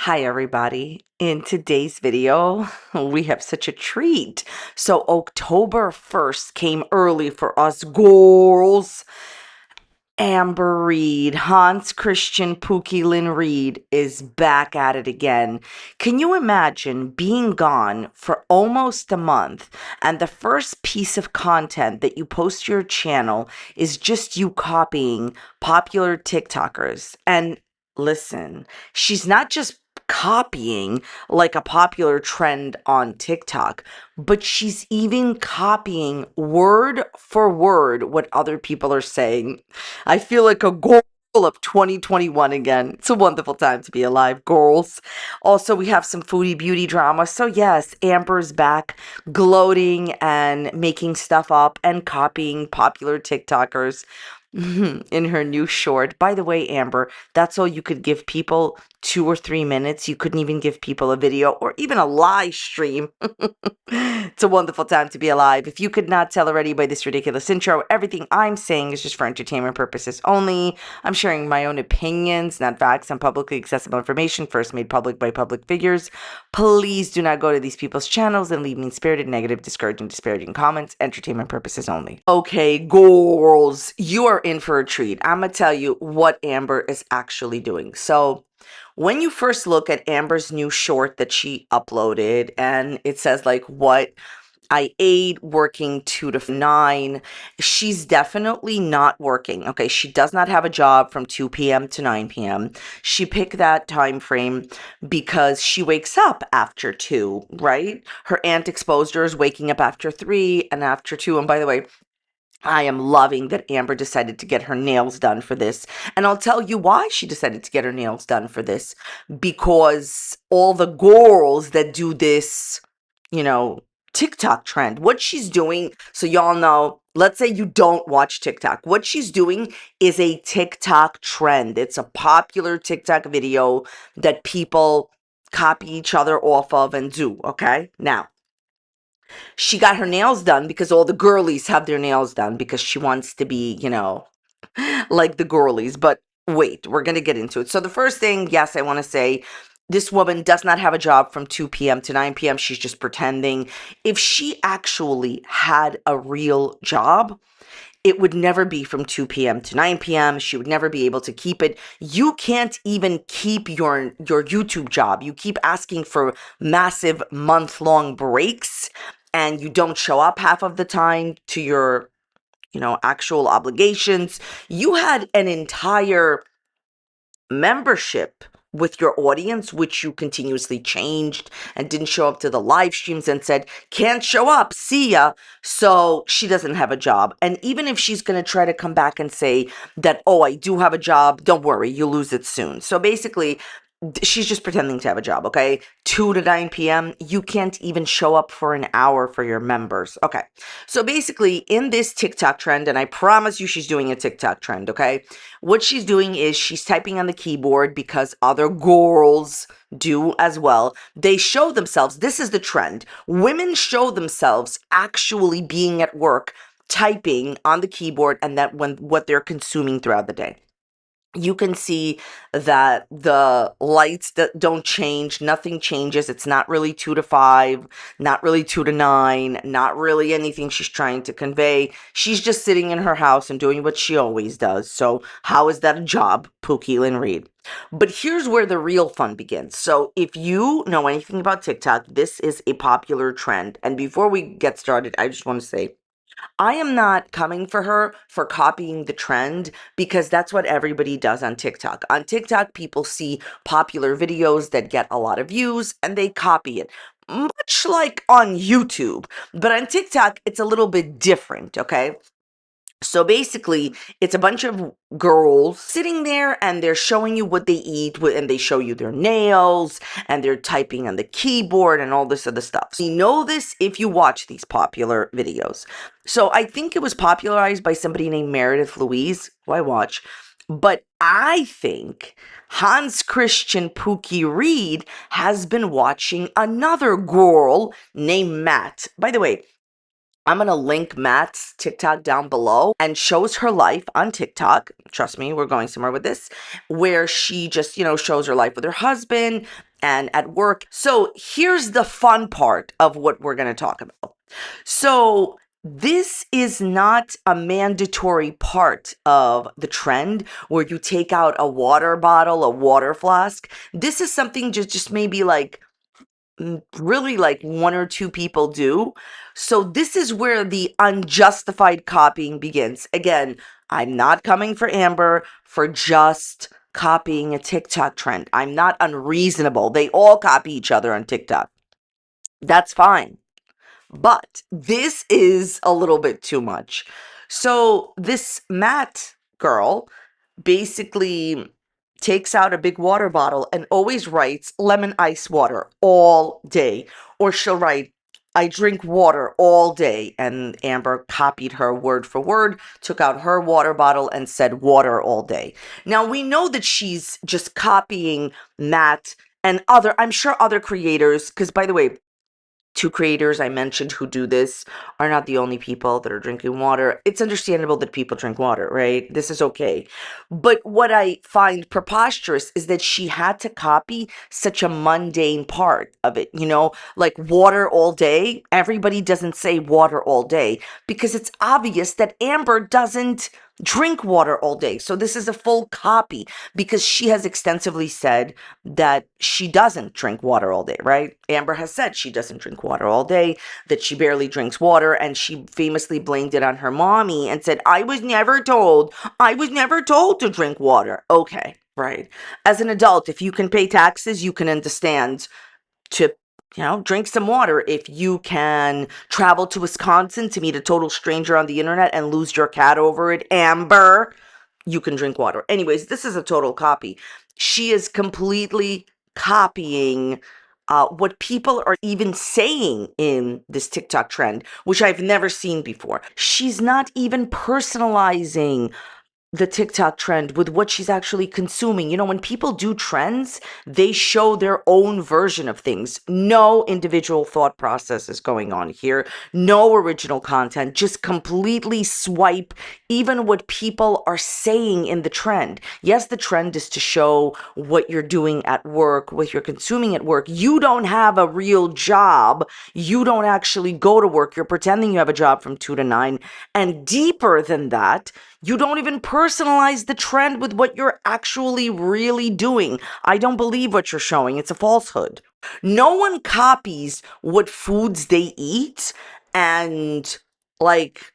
Hi, everybody. In today's video, we have such a treat. So, October 1st came early for us girls. Amber Reid, Hans Christian Lynn Reid is back at it again. Can you imagine being gone for almost a month and the first piece of content that you post to your channel is just you copying popular TikTokers? And listen, she's not just copying like a popular trend on TikTok, but she's even copying word for word what other people are saying. I feel like a girl of 2021 again. It's a wonderful time to be alive, girls. Also, we have some foodie beauty drama. So, yes, Amber's back gloating and making stuff up and copying popular TikTokers in her new short. By the way, Amber, that's all you could give people, 2 or 3 minutes. You couldn't even give people a video or even a live stream. It's a wonderful time to be alive. If you could not tell already by this ridiculous intro, everything I'm saying is just for entertainment purposes only. I'm sharing my own opinions, not facts, and publicly accessible information first made public by public figures. Please do not go to these people's channels and leave mean-spirited, negative, discouraging, disparaging comments. Entertainment purposes only. Okay, girls, you are in for a treat. I'm gonna tell you what Amber is actually doing. So, when you first look at Amber's new short that she uploaded, and it says like what I ate working 2 to 9. She's definitely not working. Okay. She does not have a job from 2 p.m. to 9 p.m. She picked that time frame because she wakes up after 2, right? Her aunt exposed her as waking up after 3 and after 2. And by the way, I am loving that Amber decided to get her nails done for this. And I'll tell you why she decided to get her nails done for this. Because all the girls that do this, you know, TikTok trend, what she's doing, so y'all know, let's say you don't watch TikTok. What she's doing is a TikTok trend. It's a popular TikTok video that people copy each other off of and do, okay? Now, she got her nails done because all the girlies have their nails done because she wants to be, like the girlies. But wait, we're going to get into it. So the first thing, yes, I want to say this woman does not have a job from 2 p.m. to 9 p.m. She's just pretending. If she actually had a real job, it would never be from 2 p.m. to 9 p.m. She would never be able to keep it. You can't even keep your YouTube job. You keep asking for massive month-long breaks and you don't show up half of the time to your, actual obligations. You had an entire membership with your audience, which you continuously changed and didn't show up to the live streams and said, can't show up, see ya. So she doesn't have a job. And even if she's going to try to come back and say that, oh, I do have a job, don't worry, you'll lose it soon. So basically, she's just pretending to have a job, okay? 2 to 9 p.m., you can't even show up for an hour for your members. Okay, so basically in this TikTok trend, and I promise you she's doing a TikTok trend, okay? What she's doing is she's typing on the keyboard because other girls do as well. They show themselves, this is the trend. Women show themselves actually being at work, typing on the keyboard, and that when what they're consuming throughout the day. You can see that the lights that don't change, nothing changes. It's not really 2 to 5, not really 2 to 9, not really anything she's trying to convey. She's just sitting in her house and doing what she always does. So how is that a job, Lynn Reid? But here's where the real fun begins. So if you know anything about TikTok, this is a popular trend. And before we get started, I just want to say, I am not coming for her for copying the trend because that's what everybody does on TikTok. On TikTok, people see popular videos that get a lot of views and they copy it. Much like on YouTube, but on TikTok, it's a little bit different, okay? So basically, it's a bunch of girls sitting there and they're showing you what they eat and they show you their nails and they're typing on the keyboard and all this other stuff. So you know this if you watch these popular videos. So I think it was popularized by somebody named Meredith Louise, who I watch. But I think Hans Christian Reid has been watching another girl named Matt. By the way, I'm going to link Matt's TikTok down below and shows her life on TikTok. Trust me, we're going somewhere with this, where she just, shows her life with her husband and at work. So here's the fun part of what we're going to talk about. So this is not a mandatory part of the trend where you take out a water bottle, a water flask. This is something just maybe like really like one or two people do. So this is where the unjustified copying begins. Again, I'm not coming for Amber for just copying a TikTok trend. I'm not unreasonable. They all copy each other on TikTok. That's fine. But this is a little bit too much. So this Matt girl basically takes out a big water bottle and always writes lemon ice water all day. Or she'll write, I drink water all day. And Amber copied her word for word, took out her water bottle and said water all day. Now we know that she's just copying Matt and I'm sure other creators, because by the way, two creators I mentioned who do this are not the only people that are drinking water. It's understandable that people drink water, right? This is okay. But what I find preposterous is that she had to copy such a mundane part of it, like water all day. Everybody doesn't say water all day because it's obvious that Amber doesn't drink water all day. So this is a full copy because she has extensively said that she doesn't drink water all day, right? Amber has said she doesn't drink water all day, that she barely drinks water, and she famously blamed it on her mommy and said, I was never told to drink water. Okay, right. As an adult, if you can pay taxes, you can understand to drink some water. If you can travel to Wisconsin to meet a total stranger on the internet and lose your cat over it, Amber, you can drink water. Anyways, this is a total copy. She is completely copying what people are even saying in this TikTok trend, which I've never seen before. She's not even personalizing the TikTok trend with what she's actually consuming. When people do trends, they show their own version of things. No individual thought process is going on here. No original content, just completely swipe even what people are saying in the trend. Yes, the trend is to show what you're doing at work, what you're consuming at work. You don't have a real job. You don't actually go to work. You're pretending you have a job from 2 to 9. And deeper than that, you don't even personalize the trend with what you're actually really doing. I don't believe what you're showing. It's a falsehood. No one copies what foods they eat and like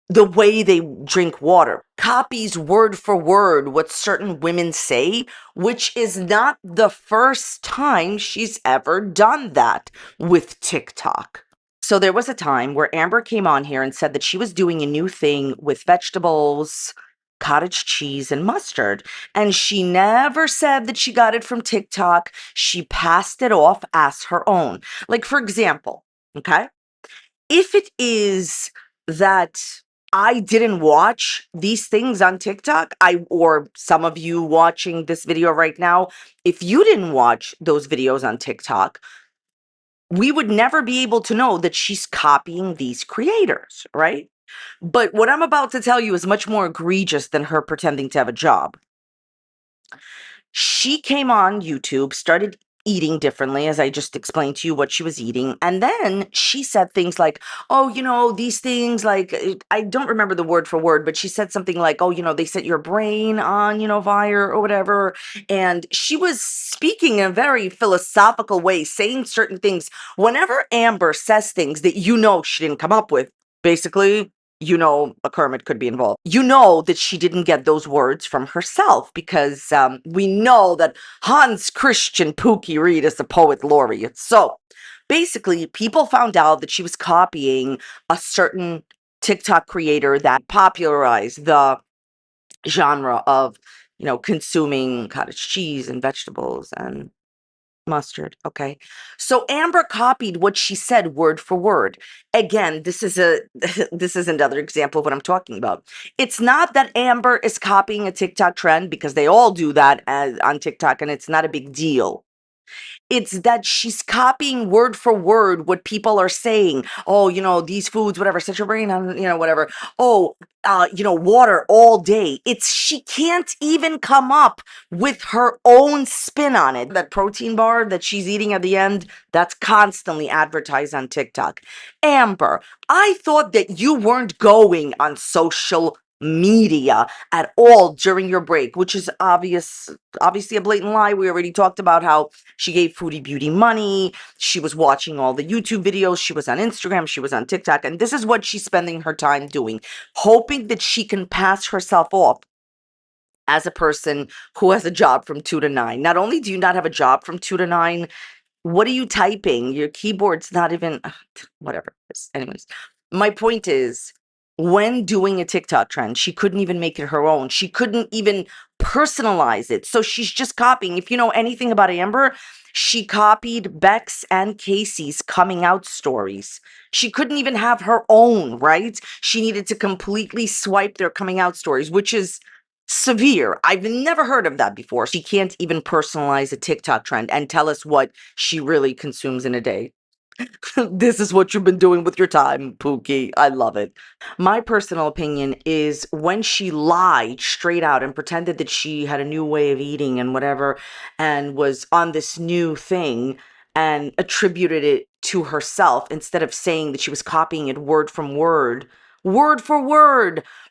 the way they drink water. Copies word for word what certain women say, which is not the first time she's ever done that with TikTok. So there was a time where Amber came on here and said that she was doing a new thing with vegetables, cottage cheese, and mustard. And she never said that she got it from TikTok. She passed it off as her own. Like, for example, okay, if it is that I didn't watch these things on TikTok, or some of you watching this video right now, if you didn't watch those videos on TikTok, we would never be able to know that she's copying these creators, right? But what I'm about to tell you is much more egregious than her pretending to have a job. She came on YouTube, started eating differently, as I just explained to you what she was eating. And then she said things like, oh, these things, like, I don't remember the word for word, but she said something like, oh, they set your brain on, fire or whatever. And she was speaking in a very philosophical way, saying certain things. Whenever Amber says things that she didn't come up with, basically, a Kermit could be involved. That she didn't get those words from herself because we know that Hans Christian Pookie Reid is the poet laureate. So basically, people found out that she was copying a certain TikTok creator that popularized the genre of, consuming cottage cheese and vegetables and mustard. Okay. So Amber copied what she said word for word. Again, this is this is another example of what I'm talking about. It's not that Amber is copying a TikTok trend because they all do that on TikTok and it's not a big deal. It's that she's copying word for word what people are saying. Oh, these foods, whatever, set your brain on, whatever. Oh, water all day. She can't even come up with her own spin on it. That protein bar that she's eating at the end, that's constantly advertised on TikTok. Amber, I thought that you weren't going on social media at all during your break, which is obviously a blatant lie. We already talked about how she gave Foodie Beauty money. She was watching all the YouTube videos. She was on Instagram. She was on TikTok. And this is what she's spending her time doing, hoping that she can pass herself off as a person who has a job from 2 to 9. Not only do you not have a job from 2 to 9, what are you typing? Your keyboard's not even, whatever it is. Anyways, my point is, when doing a TikTok trend, she couldn't even make it her own. She couldn't even personalize it. So she's just copying. If you know anything about Amber, she copied Bex and Casey's coming out stories. She couldn't even have her own, right? She needed to completely swipe their coming out stories, which is severe. I've never heard of that before. She can't even personalize a TikTok trend and tell us what she really consumes in a day. This is what you've been doing with your time, Pookie. I love it. My personal opinion is when she lied straight out and pretended that she had a new way of eating and whatever, and was on this new thing and attributed it to herself instead of saying that she was copying it word for word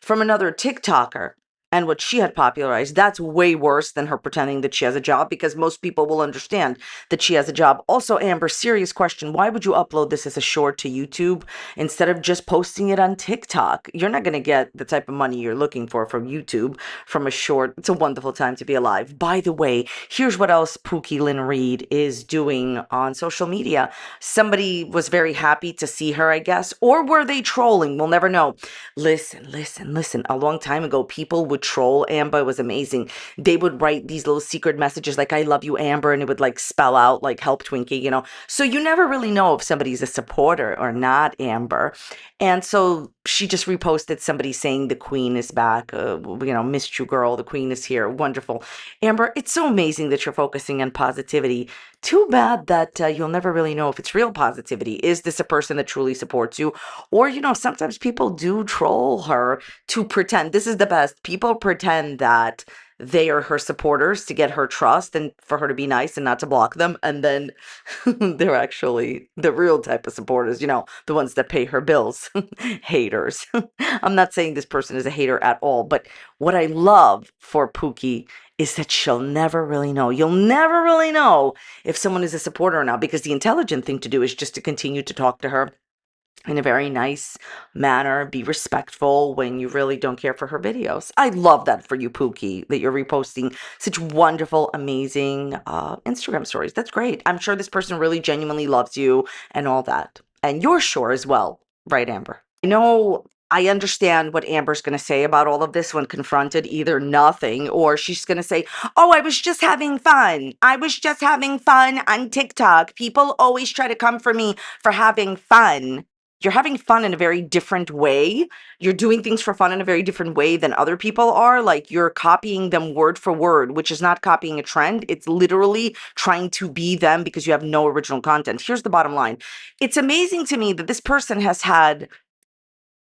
from another TikToker. And what she had popularized, that's way worse than her pretending that she has a job, because most people will understand that she has a job. Also, Amber, serious question. Why would you upload this as a short to YouTube instead of just posting it on TikTok? You're not going to get the type of money you're looking for from YouTube from a short. It's a wonderful time to be alive. By the way, here's what else Pookie Lynn Reid is doing on social media. Somebody was very happy to see her, I guess, or were they trolling? We'll never know. Listen. A long time ago, people would troll Amber. It was amazing. They would write these little secret messages like, I love you, Amber, and it would like spell out like help Twinkie. So you never really know if somebody's a supporter or not, Amber. And so she just reposted somebody saying the queen is back. Missed you, girl. The queen is here. Wonderful. Amber, it's so amazing that you're focusing on positivity. Too bad that you'll never really know if it's real positivity. Is this a person that truly supports you? Or, sometimes people do troll her to pretend. This is the best. People pretend that they are her supporters to get her trust and for her to be nice and not to block them. And then they're actually the real type of supporters, the ones that pay her bills. Haters. I'm not saying this person is a hater at all, but what I love for Pookie is that she'll never really know. You'll never really know if someone is a supporter or not, because the intelligent thing to do is just to continue to talk to her in a very nice manner, be respectful when you really don't care for her videos. I love that for you, Pookie, that you're reposting such wonderful, amazing Instagram stories. That's great. I'm sure this person really genuinely loves you and all that. And you're sure as well, right, Amber? I understand what Amber's going to say about all of this when confronted, either nothing, or she's going to say, oh, I was just having fun. I was just having fun on TikTok. People always try to come for me for having fun. You're having fun in a very different way. You're doing things for fun in a very different way than other people are. Like, you're copying them word for word, which is not copying a trend. It's literally trying to be them because you have no original content. Here's the bottom line. It's amazing to me that this person has had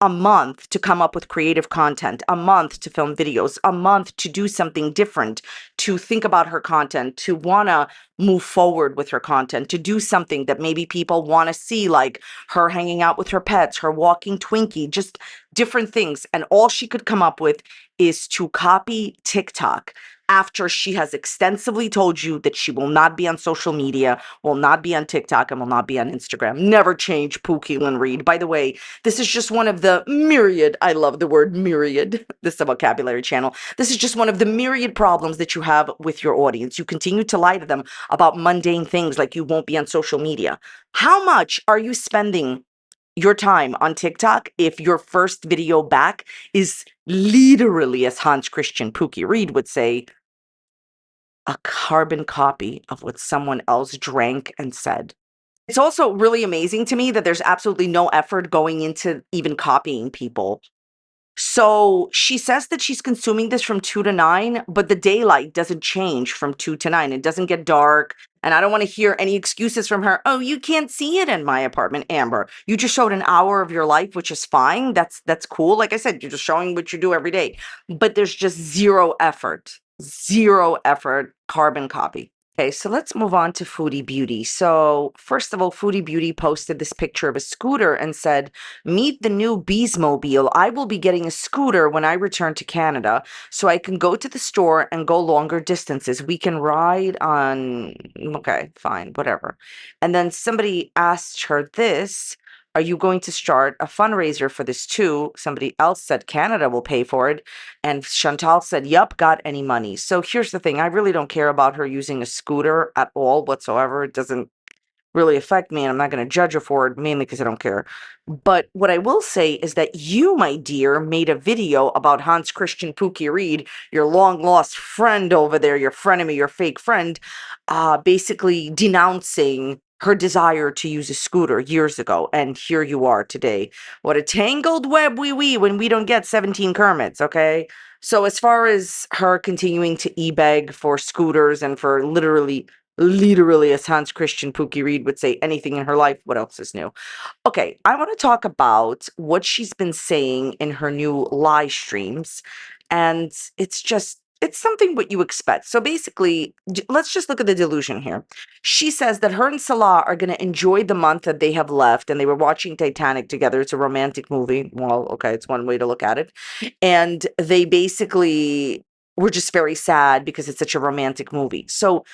a month to come up with creative content, a month to film videos, a month to do something different, to think about her content, to want to move forward with her content, to do something that maybe people want to see, like her hanging out with her pets, her walking Twinkie, just different things. And all she could come up with is to copy TikTok after she has extensively told you that she will not be on social media, will not be on TikTok, and will not be on Instagram. Never change, Pookie Lynn Reid. By the way, this is just one of the myriad, I love the word myriad, this is a vocabulary channel. This is just one of the myriad problems that you have with your audience. You continue to lie to them about mundane things like you won't be on social media. How much are you spending your time on TikTok if your first video back is literally, as Hans Christian Pookie Reid would say, a carbon copy of what someone else drank and said? It's also really amazing to me that there's absolutely no effort going into even copying people. So she says that she's consuming this from 2 to 9, but the daylight doesn't change from 2 to 9. It doesn't get dark. And I don't want to hear any excuses from her. Oh, you can't see it in my apartment, Amber. You just showed an hour of your life, which is fine. That's cool. Like I said, you're just showing what you do every day. But there's just zero effort. Zero effort, carbon copy. Okay, so let's move on to Foodie Beauty. So, first of all, Foodie Beauty posted this picture of a scooter and said, "Meet the new Beesmobile. I will be getting a scooter when I return to Canada so I can go to the store and go longer distances. We can ride on." Okay, fine, whatever. And then somebody asked her this. Are you going to start a fundraiser for this too? Somebody else said Canada will pay for it. And Chantal said, yup, got any money. So here's the thing. I really don't care about her using a scooter at all whatsoever. It doesn't really affect me, and I'm not going to judge her for it, mainly because I don't care. But what I will say is that you, my dear, made a video about Hans Christian Pookie Reid, your long lost friend over there, your frenemy, your fake friend, basically denouncing her desire to use a scooter years ago. And here you are today. What a tangled web we when we don't get 17 Kermits, okay? So as far as her continuing to e-beg for scooters and for literally, as Hans Christian Pookie Reid would say, anything in her life, what else is new? Okay, I want to talk about what she's been saying in her new live streams. And it's something what you expect. So basically, let's just look at the delusion here. She says that her and Salah are going to enjoy the month that they have left, and they were watching Titanic together. It's a romantic movie. Well, okay, it's one way to look at it. And they basically were just very sad because it's such a romantic movie. So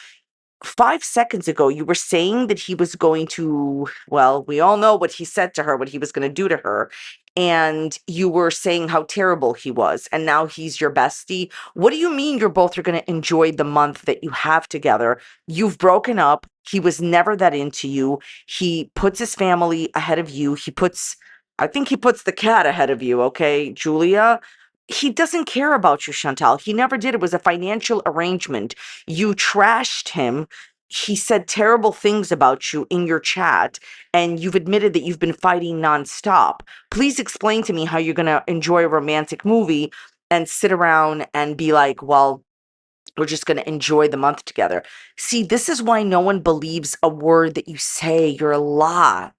5 seconds ago, you were saying that he was going to, well, we all know what he said to her, what he was going to do to her. And you were saying how terrible he was. And now he's your bestie. What do you mean you're both are going to enjoy the month that you have together? You've broken up. He was never that into you. He puts his family ahead of you. I think he puts the cat ahead of you, okay, Julia? He doesn't care about you, Chantal. He never did. It was a financial arrangement. You trashed him. He said terrible things about you in your chat, and you've admitted that you've been fighting nonstop. Please explain to me how you're going to enjoy a romantic movie and sit around and be like, well, we're just going to enjoy the month together. See, this is why no one believes a word that you say. You're a lie.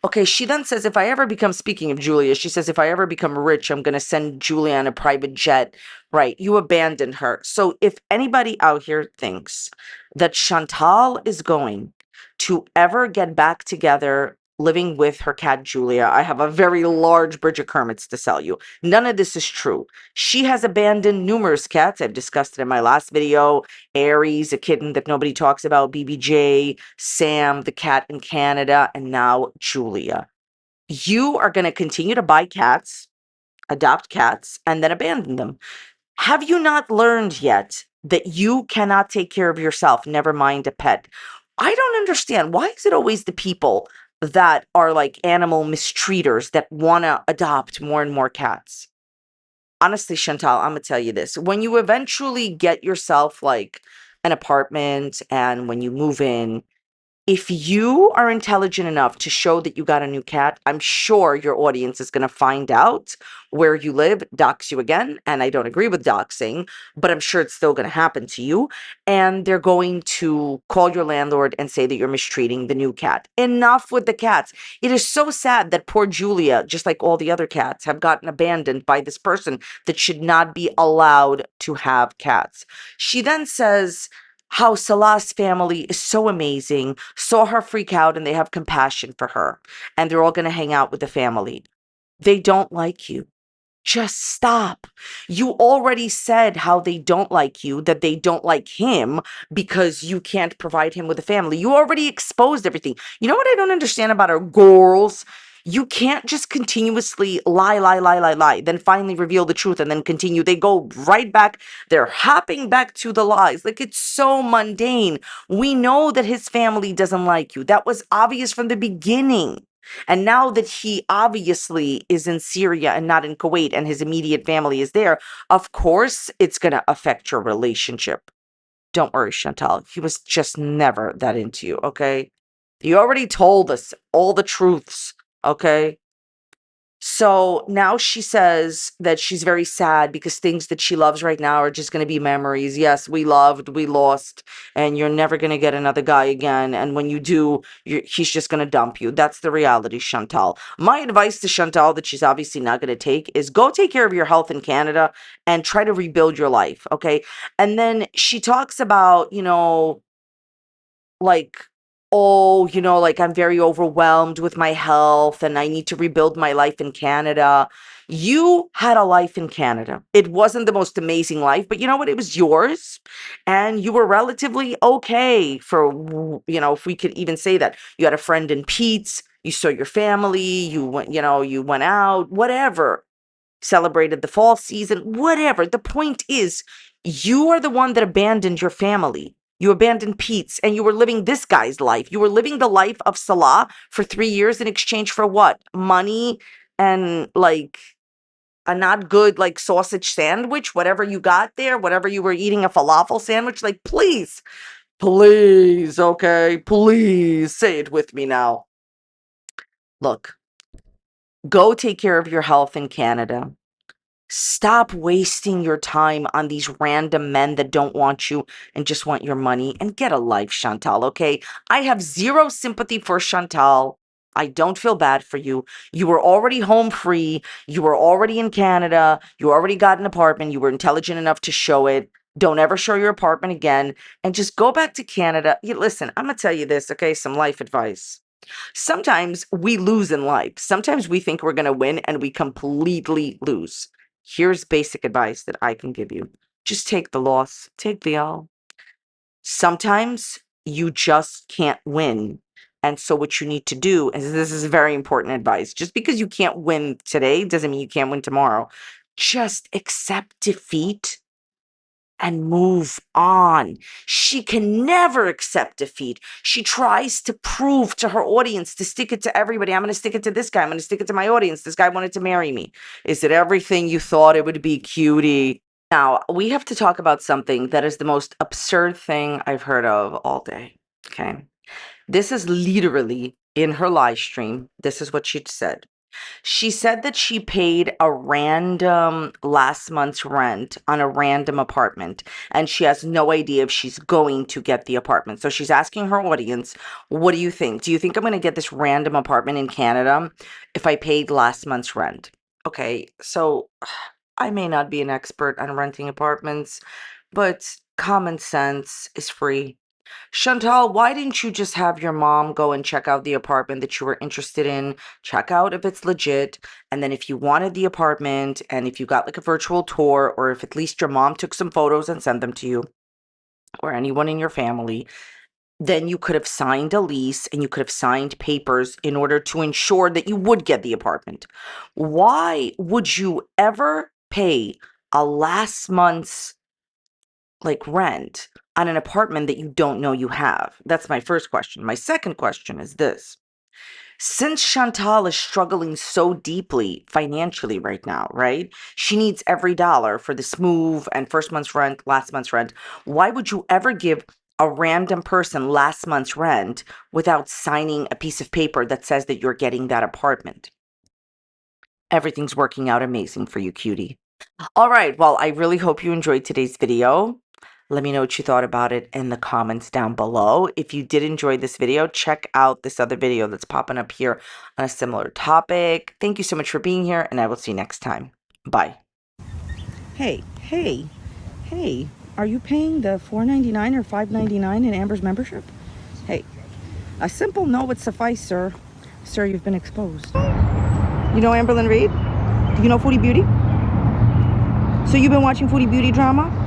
Okay, she then says, if I ever become, speaking of Julia, she says, if I ever become rich, I'm going to send Julia on a private jet. Right, you abandoned her. So if anybody out here thinks that Chantal is going to ever get back together living with her cat Julia, I have a very large bridge of Kermits to sell you. None of this is true. She has abandoned numerous cats. I've discussed it in my last video. Aries, a kitten that nobody talks about, BBJ, Sam, the cat in Canada, and now Julia. You are going to continue to buy cats, adopt cats, and then abandon them. Have you not learned yet that you cannot take care of yourself, never mind a pet? I don't understand. Why is it always the people that are like animal mistreaters that want to adopt more and more cats? Honestly, Chantal, I'm gonna tell you this. When you eventually get yourself like an apartment and when you move in, if you are intelligent enough to show that you got a new cat, I'm sure your audience is going to find out where you live, dox you again. And I don't agree with doxing, but I'm sure it's still going to happen to you. And they're going to call your landlord and say that you're mistreating the new cat. Enough with the cats. It is so sad that poor Julia, just like all the other cats, have gotten abandoned by this person that should not be allowed to have cats. She then says, how Salah's family is so amazing, saw her freak out and they have compassion for her. And they're all going to hang out with the family. They don't like you. Just stop. You already said how they don't like you, that they don't like him because you can't provide him with a family. You already exposed everything. You know what I don't understand about our girls? You can't just continuously lie, then finally reveal the truth and then continue. They go right back. They're hopping back to the lies. Like it's so mundane. We know that his family doesn't like you. That was obvious from the beginning. And now that he obviously is in Syria and not in Kuwait and his immediate family is there, of course it's going to affect your relationship. Don't worry, Chantal. He was just never that into you, okay? You already told us all the truths, okay? So now she says that she's very sad because things that she loves right now are just going to be memories. Yes, we loved, we lost, and you're never going to get another guy again. And when you do, he's just going to dump you. That's the reality, Chantal. My advice to Chantal, that she's obviously not going to take, is go take care of your health in Canada and try to rebuild your life. Okay. And then she talks about, like, oh, like I'm very overwhelmed with my health and I need to rebuild my life in Canada. You had a life in Canada. It wasn't the most amazing life, but you know what? It was yours. And you were relatively okay for, if we could even say that. You had a friend in Pete's, you saw your family, you went, you went out, whatever, celebrated the fall season, whatever. The point is, you are the one that abandoned your family. You abandoned Pete's and you were living this guy's life. You were living the life of Salah for 3 years in exchange for what? Money and like a not good like sausage sandwich, whatever you got there, whatever you were eating, a falafel sandwich. Like, please, please, okay, please say it with me now. Look, go take care of your health in Canada. Stop wasting your time on these random men that don't want you and just want your money, and get a life, Chantal, okay? I have zero sympathy for Chantal. I don't feel bad for you. You were already home free. You were already in Canada. You already got an apartment. You were intelligent enough to show it. Don't ever show your apartment again and just go back to Canada. Listen, I'm going to tell you this, okay? Some life advice. Sometimes we lose in life. Sometimes we think we're going to win and we completely lose. Here's basic advice that I can give you. Just take the loss, take the L. Sometimes you just can't win. And so what you need to do, and this is very important advice, just because you can't win today doesn't mean you can't win tomorrow. Just accept defeat and move on. She can never accept defeat. She tries to prove to her audience, to stick it to everybody. I'm going to stick it to this guy. I'm going to stick it to my audience. This guy wanted to marry me. Is it everything you thought it would be, cutie? Now, we have to talk about something that is the most absurd thing I've heard of all day. Okay. This is literally in her live stream. This is what she said. She said that she paid a random last month's rent on a random apartment, and she has no idea if she's going to get the apartment. So she's asking her audience, what do you think? Do you think I'm going to get this random apartment in Canada if I paid last month's rent? Okay, so I may not be an expert on renting apartments, but common sense is free. Chantal, why didn't you just have your mom go and check out the apartment that you were interested in? Check out if it's legit. And then if you wanted the apartment and if you got like a virtual tour, or if at least your mom took some photos and sent them to you, or anyone in your family, then you could have signed a lease and you could have signed papers in order to ensure that you would get the apartment. Why would you ever pay a last month's like rent on an apartment that you don't know you have? That's my first question. My second question is this. Since Chantal is struggling so deeply financially right now, right? She needs every dollar for this move and first month's rent, last month's rent. Why would you ever give a random person last month's rent without signing a piece of paper that says that you're getting that apartment? Everything's working out amazing for you, cutie. All right. Well, I really hope you enjoyed today's video. Let me know what you thought about it in the comments down below. If you did enjoy this video, check out this other video that's popping up here on a similar topic. Thank you so much for being here, and I will see you next time. Bye. Hey, hey, hey, are you paying the $4.99 or $5.99 in Amber's membership? Hey, a simple no would suffice, sir. Sir, you've been exposed. You know Amberlynn Reid? Do you know Foodie Beauty? So you've been watching Foodie Beauty drama?